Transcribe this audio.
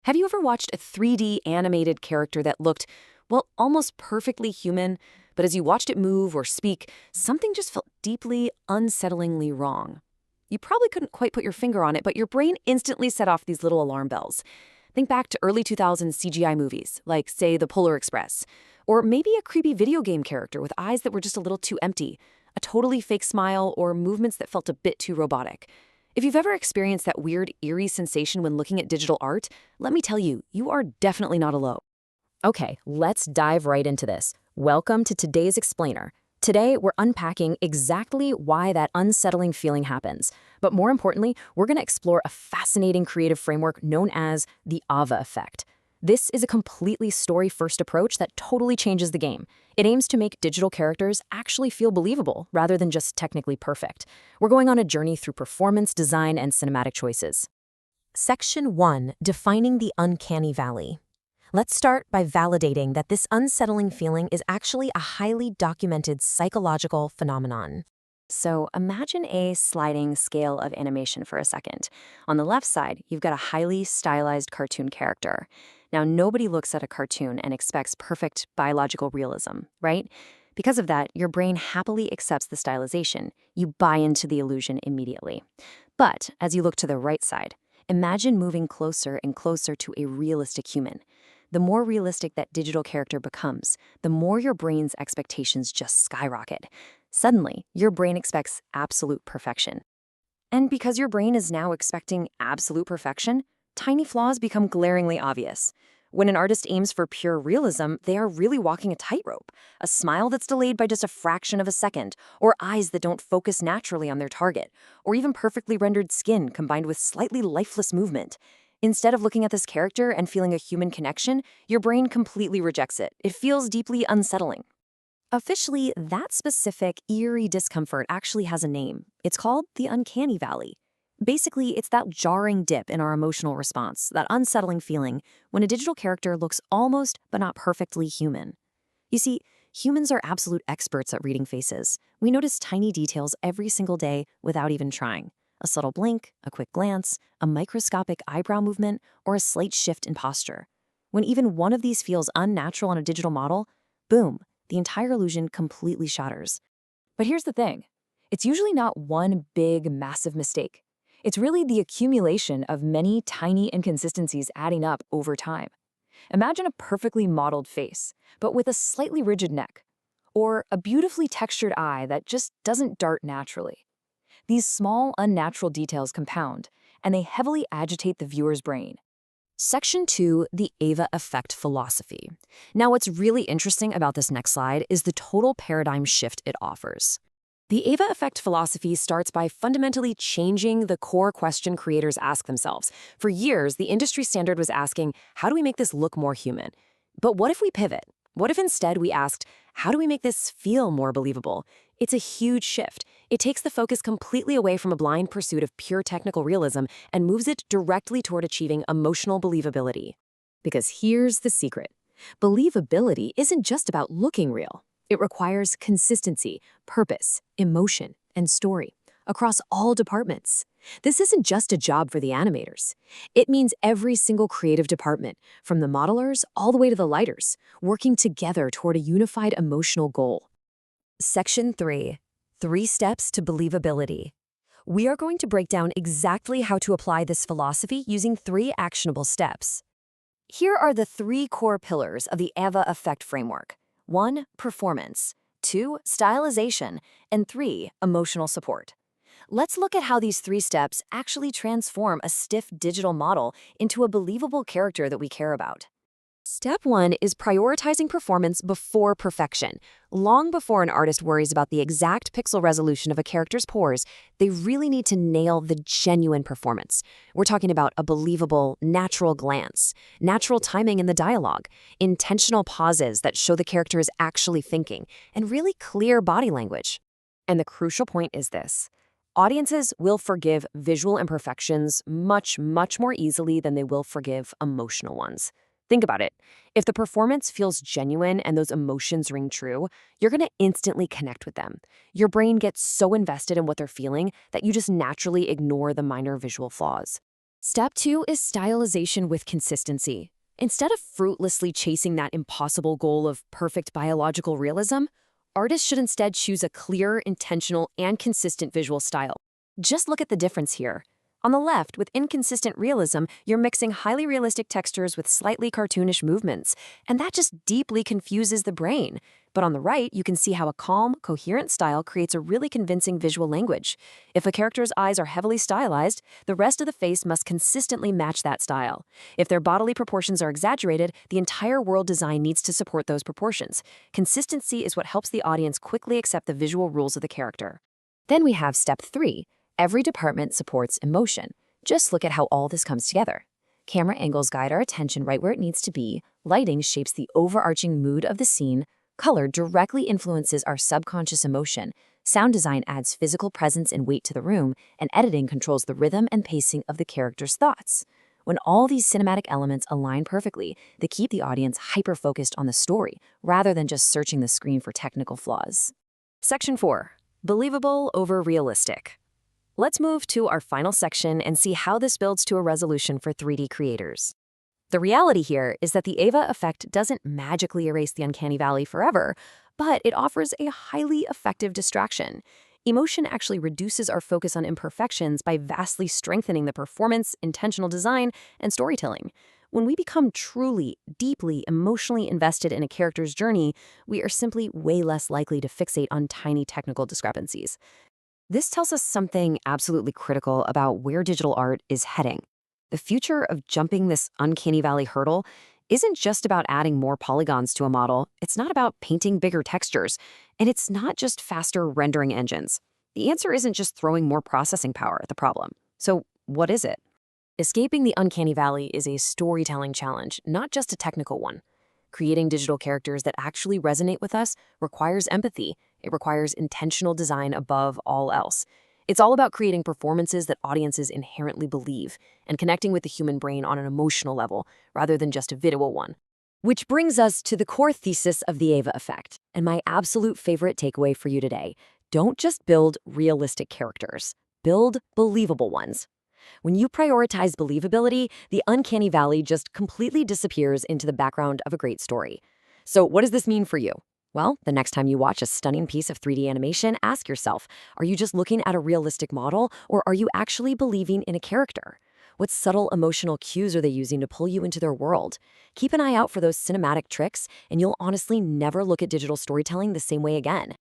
Have you ever watched a 3D animated character that looked, well, almost perfectly human, but as you watched it move or speak, something just felt deeply, unsettlingly wrong? You probably couldn't quite put your finger on it, but your brain instantly set off these little alarm bells. Think back to early 2000s CGI movies, like, say, The Polar Express. Or maybe a creepy video game character with eyes that were just a little too empty, a totally fake smile, or movements that felt a bit too robotic. If you've ever experienced that weird, eerie sensation when looking at digital art, let me tell you, you are definitely not alone. Okay, let's dive right into this. Welcome to today's Explainer. Today, we're unpacking exactly why that unsettling feeling happens. But more importantly, we're going to explore a fascinating creative framework known as the AVA effect. This is a completely story-first approach that totally changes the game. It aims to make digital characters actually feel believable rather than just technically perfect. We're going on a journey through performance, design, and cinematic choices. Section 1. Defining the Uncanny Valley. Let's start by validating that this unsettling feeling is actually a highly documented psychological phenomenon. So imagine a sliding scale of animation for a second. On the left side, you've got a highly stylized cartoon character. Now, nobody looks at a cartoon and expects perfect biological realism, right? Because of that, your brain happily accepts the stylization. You buy into the illusion immediately. But as you look to the right side, imagine moving closer and closer to a realistic human. The more realistic that digital character becomes, the more your brain's expectations just skyrocket. Suddenly, your brain expects absolute perfection. And because your brain is now expecting absolute perfection, tiny flaws become glaringly obvious. When an artist aims for pure realism, they are really walking a tightrope. A smile that's delayed by just a fraction of a second, or eyes that don't focus naturally on their target, or even perfectly rendered skin combined with slightly lifeless movement. Instead of looking at this character and feeling a human connection, your brain completely rejects it. It feels deeply unsettling. Officially, that specific, eerie discomfort actually has a name. It's called the Uncanny Valley. Basically, it's that jarring dip in our emotional response, that unsettling feeling, when a digital character looks almost but not perfectly human. You see, humans are absolute experts at reading faces. We notice tiny details every single day without even trying. A subtle blink, a quick glance, a microscopic eyebrow movement, or a slight shift in posture. When even one of these feels unnatural on a digital model, boom, the entire illusion completely shatters. But here's the thing. It's usually not one big, massive mistake. It's really the accumulation of many tiny inconsistencies adding up over time. Imagine a perfectly modeled face, but with a slightly rigid neck, or a beautifully textured eye that just doesn't dart naturally. These small, unnatural details compound, and they heavily agitate the viewer's brain. Section 2, the AVA effect philosophy. Now, what's really interesting about this next slide is the total paradigm shift it offers. The AVA effect philosophy starts by fundamentally changing the core question creators ask themselves. For years, the industry standard was asking, how do we make this look more human? But what if we pivot? What if instead we asked, how do we make this feel more believable? It's a huge shift. It takes the focus completely away from a blind pursuit of pure technical realism and moves it directly toward achieving emotional believability. Because here's the secret. Believability isn't just about looking real. It requires consistency, purpose, emotion, and story across all departments. This isn't just a job for the animators. It means every single creative department, from the modelers all the way to the lighters, working together toward a unified emotional goal. Section 3. 3 Steps to Believability. We are going to break down exactly how to apply this philosophy using 3 actionable steps. Here are the 3 core pillars of the AVA effect framework. 1. Performance. 2. Stylization. And 3. Emotional support. Let's look at how these 3 steps actually transform a stiff digital model into a believable character that we care about. Step 1 is prioritizing performance before perfection. Long before an artist worries about the exact pixel resolution of a character's pores, they really need to nail the genuine performance. We're talking about a believable, natural glance, natural timing in the dialogue, intentional pauses that show the character is actually thinking, and really clear body language. And the crucial point is this. Audiences will forgive visual imperfections much more easily than they will forgive emotional ones. Think about it. If the performance feels genuine and those emotions ring true, you're going to instantly connect with them. Your brain gets so invested in what they're feeling that you just naturally ignore the minor visual flaws. Step 2 is stylization with consistency. Instead of fruitlessly chasing that impossible goal of perfect biological realism, artists should instead choose a clear, intentional, and consistent visual style. Just look at the difference here. On the left, with inconsistent realism, you're mixing highly realistic textures with slightly cartoonish movements, and that just deeply confuses the brain. But on the right, you can see how a calm, coherent style creates a really convincing visual language. If a character's eyes are heavily stylized, the rest of the face must consistently match that style. If their bodily proportions are exaggerated, the entire world design needs to support those proportions. Consistency is what helps the audience quickly accept the visual rules of the character. Then we have step 3. Every department supports emotion. Just look at how all this comes together. Camera angles guide our attention right where it needs to be, lighting shapes the overarching mood of the scene, color directly influences our subconscious emotion, sound design adds physical presence and weight to the room, and editing controls the rhythm and pacing of the character's thoughts. When all these cinematic elements align perfectly, they keep the audience hyper-focused on the story, rather than just searching the screen for technical flaws. Section 4. Believable over realistic. Let's move to our final section and see how this builds to a resolution for 3D creators. The reality here is that the Ava effect doesn't magically erase the uncanny valley forever, but it offers a highly effective distraction. Emotion actually reduces our focus on imperfections by vastly strengthening the performance, intentional design, and storytelling. When we become truly, deeply, emotionally invested in a character's journey, we are simply way less likely to fixate on tiny technical discrepancies. This tells us something absolutely critical about where digital art is heading. The future of jumping this uncanny valley hurdle isn't just about adding more polygons to a model, it's not about painting bigger textures, and it's not just faster rendering engines. The answer isn't just throwing more processing power at the problem. So what is it? Escaping the uncanny valley is a storytelling challenge, not just a technical one. Creating digital characters that actually resonate with us requires empathy. It requires intentional design above all else. It's all about creating performances that audiences inherently believe and connecting with the human brain on an emotional level rather than just a visual one. Which brings us to the core thesis of the Ava effect, and my absolute favorite takeaway for you today. Don't just build realistic characters, build believable ones. When you prioritize believability, the uncanny valley just completely disappears into the background of a great story. So what does this mean for you? Well, the next time you watch a stunning piece of 3D animation, ask yourself, are you just looking at a realistic model, or are you actually believing in a character? What subtle emotional cues are they using to pull you into their world? Keep an eye out for those cinematic tricks, and you'll honestly never look at digital storytelling the same way again.